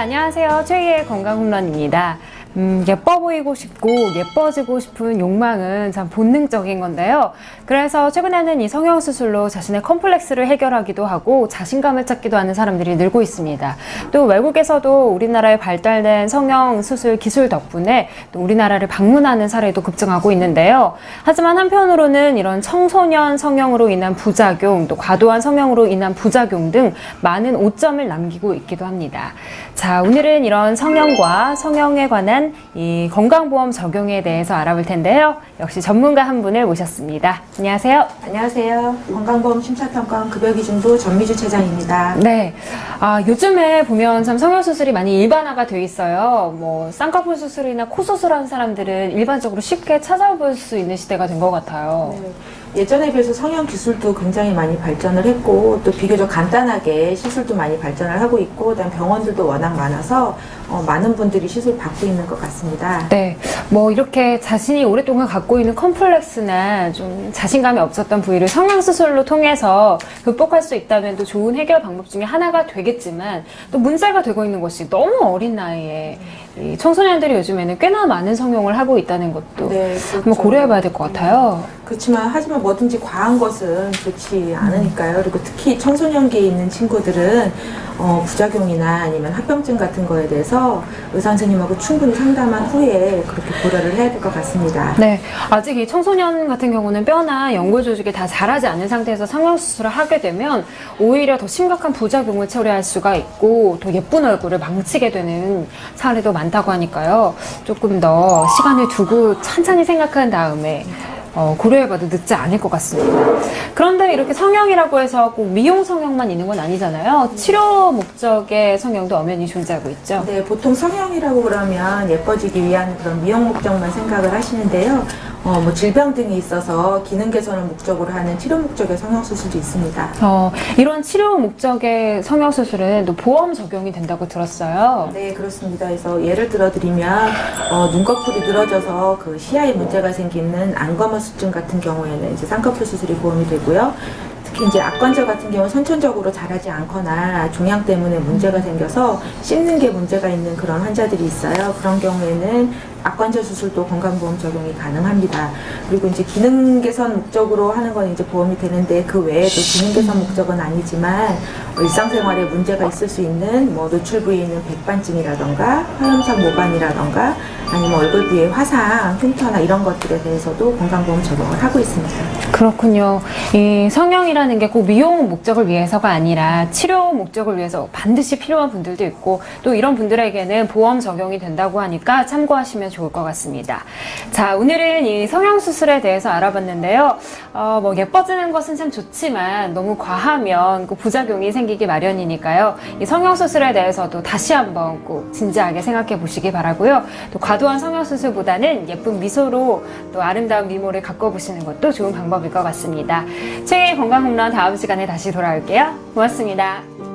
안녕하세요. 최희의 건강홈런입니다. 예뻐 보이고 싶고 예뻐지고 싶은 욕망은 참 본능적인 건데요. 그래서 최근에는 이 성형수술로 자신의 컴플렉스를 해결하기도 하고 자신감을 찾기도 하는 사람들이 늘고 있습니다. 또 외국에서도 우리나라에 발달된 성형수술 기술 덕분에 또 우리나라를 방문하는 사례도 급증하고 있는데요. 하지만 한편으로는 이런 청소년 성형으로 인한 부작용, 또 과도한 성형으로 인한 부작용 등 많은 오점을 남기고 있기도 합니다. 자, 오늘은 이런 성형과 성형에 관한 이 건강보험 적용에 대해서 알아볼 텐데요. 역시 전문가 한 분을 모셨습니다. 안녕하세요. 안녕하세요. 건강보험 심사평가원 급여기준부 전미주 차장입니다. 네. 요즘에 보면 참 성형수술이 많이 일반화가 돼 있어요. 뭐, 쌍꺼풀 수술이나 코 수술하는 사람들은 일반적으로 쉽게 찾아볼 수 있는 시대가 된 것 같아요. 네. 예전에 비해서 성형 기술도 굉장히 많이 발전을 했고 또 비교적 간단하게 시술도 많이 발전을 하고 있고 그다음 병원들도 워낙 많아서 많은 분들이 시술 받고 있는 것 같습니다. 네, 뭐 이렇게 자신이 오랫동안 갖고 있는 컴플렉스나 좀 자신감이 없었던 부위를 성형수술로 통해서 극복할 수 있다면 또 좋은 해결 방법 중에 하나가 되겠지만 또 문제가 되고 있는 것이 너무 어린 나이에 이 청소년들이 요즘에는 꽤나 많은 성형을 하고 있다는 것도 네, 그렇죠. 한번 고려해봐야 될 것 같아요. 하지만 뭐든지 과한 것은 좋지 않으니까요. 그리고 특히 청소년기에 있는 친구들은 부작용이나 아니면 합병증 같은 거에 대해서 의사 선생님하고 충분히 상담한 후에 그렇게 고려를 해야 될 것 같습니다. 네, 아직 이 청소년 같은 경우는 뼈나 연골 조직이 다 자라지 않은 상태에서 성형수술을 하게 되면 오히려 더 심각한 부작용을 초래할 수가 있고 또 예쁜 얼굴을 망치게 되는 사례도 많다고 하니까요. 조금 더 시간을 두고 천천히 생각한 다음에 고려해봐도 늦지 않을 것 같습니다. 그런데 이렇게 성형이라고 해서 꼭 미용 성형만 있는 건 아니잖아요. 치료 목적의 성형도 엄연히 존재하고 있죠. 네, 보통 성형이라고 그러면 예뻐지기 위한 그런 미용 목적만 생각을 하시는데요. 뭐 질병 등이 있어서 기능 개선을 목적으로 하는 치료 목적의 성형수술도 있습니다. 이런 치료 목적의 성형수술은 또 보험 적용이 된다고 들었어요. 네, 그렇습니다. 그래서 예를 들어드리면 눈꺼풀이 늘어져서 그 시야에 문제가 생기는 안검하수증 같은 경우에는 이제 쌍꺼풀 수술이 보험이 되고요. 특히 이제 악관절 같은 경우는 선천적으로 자라지 않거나 종양 때문에 문제가 생겨서 씹는 게 문제가 있는 그런 환자들이 있어요. 그런 경우에는 악관절 수술도 건강보험 적용이 가능합니다. 그리고 이제 기능 개선 목적으로 하는 건 이제 보험이 되는데 그 외에도 기능 개선 목적은 아니지만 일상생활에 문제가 있을 수 있는 뭐 노출 부위에 있는 백반증이라던가 화염상 모반이라던가 아니면 얼굴 부위의 화상, 흉터나 이런 것들에 대해서도 건강보험 적용을 하고 있습니다. 그렇군요. 이 성형이라는 게 꼭 미용 목적을 위해서가 아니라 치료 목적을 위해서 반드시 필요한 분들도 있고 또 이런 분들에게는 보험 적용이 된다고 하니까 참고하시면 좋을 것 같습니다. 자, 오늘은 이 성형수술에 대해서 알아봤는데요. 뭐 예뻐지는 것은 참 좋지만 너무 과하면 그 부작용이 생기기 마련이니까요. 이 성형수술에 대해서도 다시 한번 꼭 진지하게 생각해 보시기 바라고요. 또 과도한 성형수술보다는 예쁜 미소로 또 아름다운 미모를 가꿔보시는 것도 좋은 방법일 것 같습니다. 최희의 건강홈런 다음 시간에 다시 돌아올게요. 고맙습니다.